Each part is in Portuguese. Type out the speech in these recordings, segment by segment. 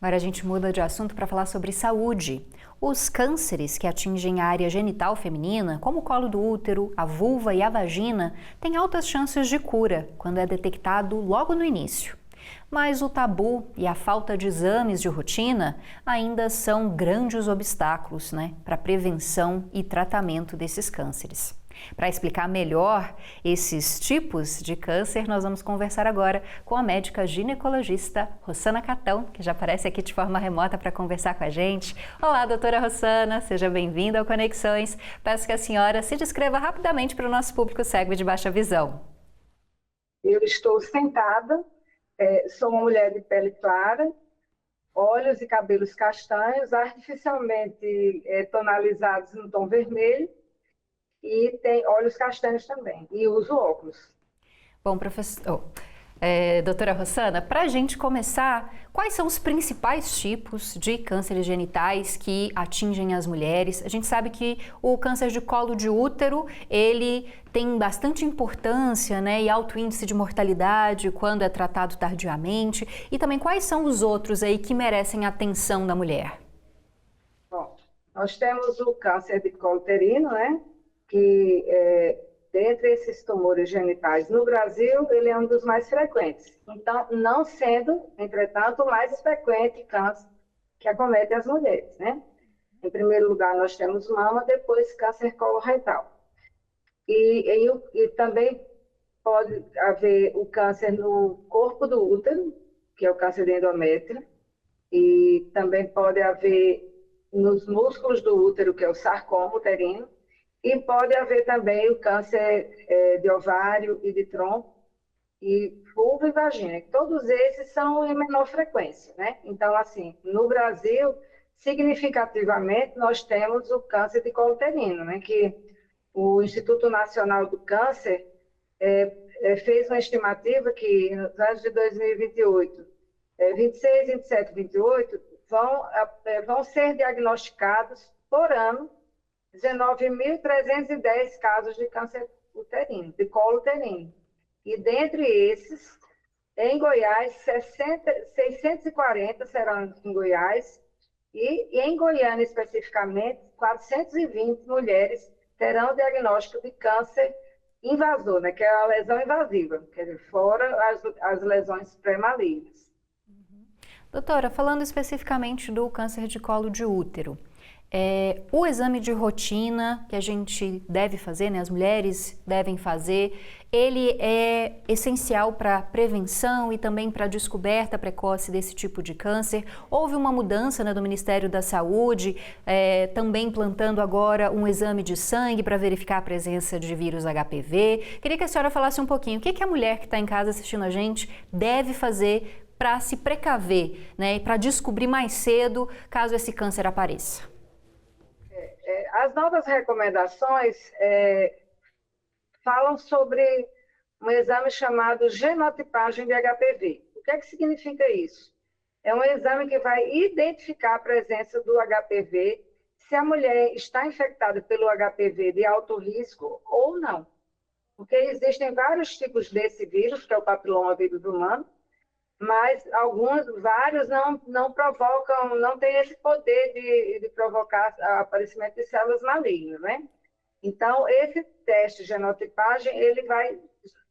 Agora a gente muda de assunto para falar sobre saúde. Os cânceres que atingem a área genital feminina, como o colo do útero, a vulva e a vagina, têm altas chances de cura quando é detectado logo no início. Mas o tabu e a falta de exames de rotina ainda são grandes obstáculos, para a prevenção e tratamento desses cânceres. Para explicar melhor esses tipos de câncer, nós vamos conversar agora com a médica ginecologista Rossana Catão, que já aparece aqui de forma remota para conversar com a gente. Olá, doutora Rossana, seja bem-vinda ao Conexões. Peço que a senhora se descreva rapidamente para o nosso público cego e de baixa visão. Eu estou sentada, sou uma mulher de pele clara, olhos e cabelos castanhos, artificialmente tonalizados no tom vermelho, e tem olhos castanhos também, e uso óculos. Bom, doutora Rossana, para a gente começar, quais são os principais tipos de cânceres genitais que atingem as mulheres? A gente sabe que o câncer de colo de útero, ele tem bastante importância, e alto índice de mortalidade quando é tratado tardiamente. E também quais são os outros aí que merecem a atenção da mulher? Bom, nós temos o câncer de colo uterino, que dentre esses tumores genitais no Brasil, ele é um dos mais frequentes. Então, não sendo, entretanto, o mais frequente câncer que acomete as mulheres, Em primeiro lugar, nós temos mama, depois câncer coloretal. E também pode haver o câncer no corpo do útero, que é o câncer de endométrio, e também pode haver nos músculos do útero, que é o sarcoma uterino, e pode haver também o câncer de ovário e de tronco, e vulva e vagina. Todos esses são em menor frequência, Então, assim, no Brasil, significativamente, nós temos o câncer de colo uterino, que o Instituto Nacional do Câncer fez uma estimativa que nos anos de 2028, 26, 27, 28, vão ser diagnosticados por ano 19.310 casos de câncer uterino, de colo uterino. E dentre esses, em Goiás, 640 serão em Goiás, e em Goiânia especificamente, 420 mulheres terão diagnóstico de câncer invasor, que é a lesão invasiva, quer dizer, fora as lesões pré-malignas. Doutora, falando especificamente do câncer de colo de útero, o exame de rotina que a gente deve fazer, as mulheres devem fazer, ele é essencial para a prevenção e também para a descoberta precoce desse tipo de câncer. Houve uma mudança, do Ministério da Saúde, também implantando agora um exame de sangue para verificar a presença de vírus HPV. Queria que a senhora falasse um pouquinho, o que a mulher que está em casa assistindo a gente deve fazer para se precaver, e para descobrir mais cedo caso esse câncer apareça? As novas recomendações falam sobre um exame chamado genotipagem de HPV. O que é que significa isso? É um exame que vai identificar a presença do HPV, se a mulher está infectada pelo HPV de alto risco ou não. Porque existem vários tipos desse vírus, que é o papiloma vírus humano, mas vários não provocam, não têm esse poder de provocar aparecimento de células malignas, Então, esse teste de genotipagem, ele vai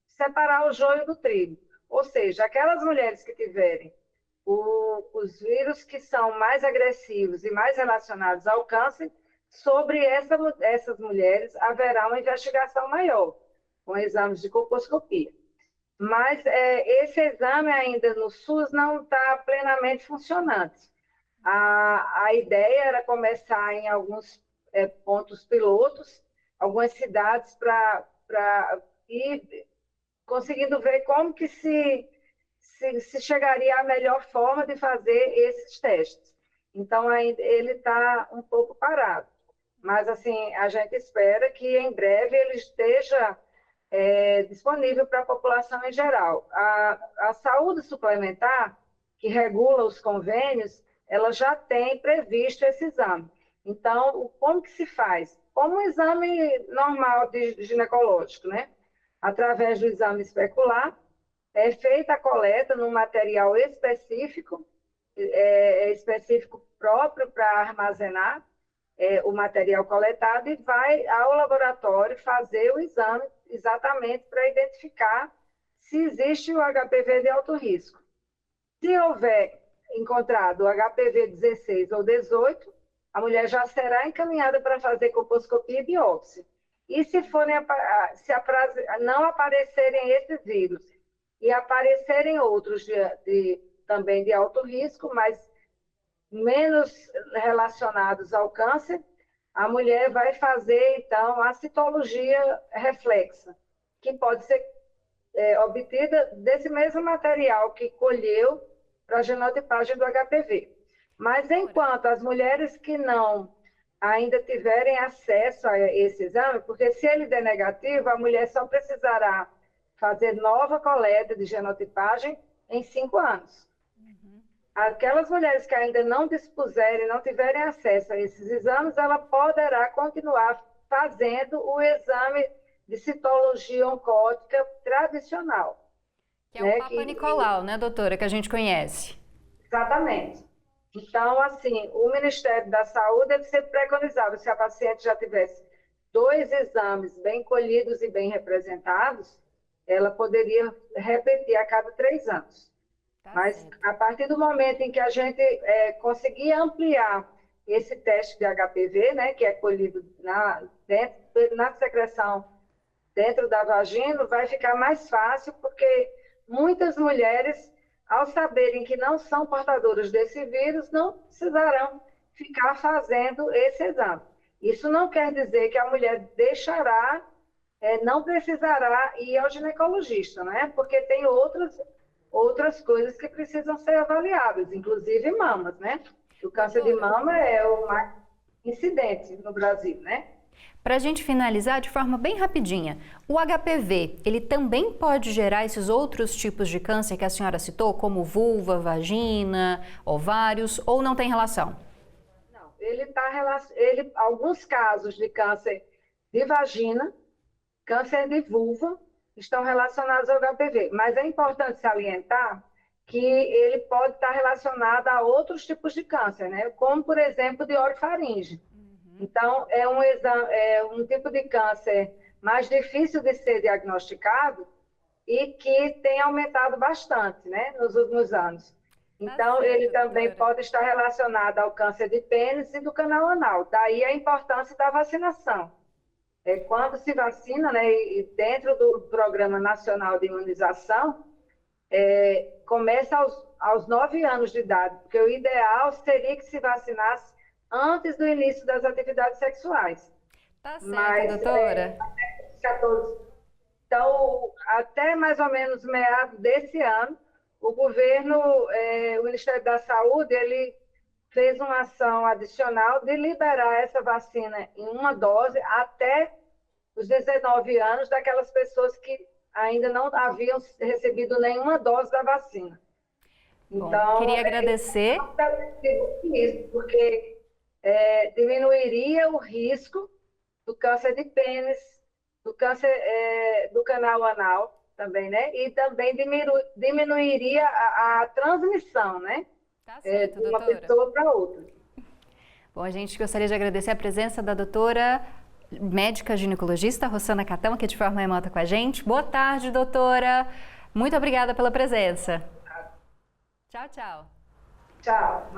separar o joio do trigo. Ou seja, aquelas mulheres que tiverem os vírus que são mais agressivos e mais relacionados ao câncer, sobre essas mulheres haverá uma investigação maior, com exames de colposcopia. Mas esse exame ainda no SUS não está plenamente funcionante. A ideia era começar em alguns pontos pilotos, algumas cidades, para ir conseguindo ver como que se chegaria à melhor forma de fazer esses testes. Então, ainda ele está um pouco parado. Mas, assim, a gente espera que em breve ele esteja disponível para a população em geral. A saúde suplementar, que regula os convênios, ela já tem previsto esse exame. Então, como que se faz? Como um exame normal de ginecológico, Através do exame especular, é feita a coleta num material específico específico próprio para armazenar o material coletado e vai ao laboratório fazer o exame exatamente para identificar se existe o HPV de alto risco. Se houver encontrado o HPV 16 ou 18, a mulher já será encaminhada para fazer colposcopia e biópsia. E se não aparecerem esses vírus e aparecerem outros também de alto risco, mas menos relacionados ao câncer, a mulher vai fazer, então, a citologia reflexa, que pode ser obtida desse mesmo material que colheu para a genotipagem do HPV. Mas enquanto as mulheres que não ainda tiverem acesso a esse exame, porque se ele der negativo, a mulher só precisará fazer nova coleta de genotipagem em 5 anos. Aquelas mulheres que ainda não dispuserem, não tiverem acesso a esses exames, ela poderá continuar fazendo o exame de citologia oncótica tradicional. Que é o Papa Nicolau, né, doutora, que a gente conhece. Exatamente. Então, assim, o Ministério da Saúde ele sempre preconizava, se a paciente já tivesse 2 exames bem colhidos e bem representados, ela poderia repetir a cada 3 anos. Mas certo. A partir do momento em que a gente conseguir ampliar esse teste de HPV, né, que é colhido na secreção dentro da vagina, vai ficar mais fácil, porque muitas mulheres, ao saberem que não são portadoras desse vírus, não precisarão ficar fazendo esse exame. Isso não quer dizer que a mulher deixará, não precisará ir ao ginecologista, né? Porque tem outras coisas que precisam ser avaliadas, inclusive mamas, né? O câncer de mama é o mais incidente no Brasil, né? Para a gente finalizar de forma bem rapidinha, o HPV, ele também pode gerar esses outros tipos de câncer que a senhora citou, como vulva, vagina, ovários, ou não tem relação? Não, alguns casos de câncer de vagina, câncer de vulva, estão relacionados ao HPV, mas é importante salientar que ele pode estar relacionado a outros tipos de câncer, né? Como, por exemplo, de orofaringe. Então, é um tipo de câncer mais difícil de ser diagnosticado e que tem aumentado bastante, né, nos últimos anos. Então, ele também pode estar relacionado ao câncer de pênis e do canal anal. Daí a importância da vacinação. Quando se vacina, né, e dentro do Programa Nacional de Imunização, começa aos 9 anos de idade, porque o ideal seria que se vacinasse antes do início das atividades sexuais. Tá certo, doutora. 14. Então, até mais ou menos meados desse ano, o governo, o Ministério da Saúde, ele fez uma ação adicional de liberar essa vacina em uma dose até os 19 anos daquelas pessoas que ainda não haviam recebido nenhuma dose da vacina. Bom, então, queria agradecer. Isso, porque diminuiria o risco do câncer de pênis, do câncer do canal anal também, né? E também diminuiria a transmissão, né? Tá certo, de uma pessoa para outra. Bom, a gente gostaria de agradecer a presença da doutora médica ginecologista Rossana Catão, aqui de forma remota com a gente. Boa tarde, doutora. Muito obrigada pela presença. Tchau, tchau. Tchau.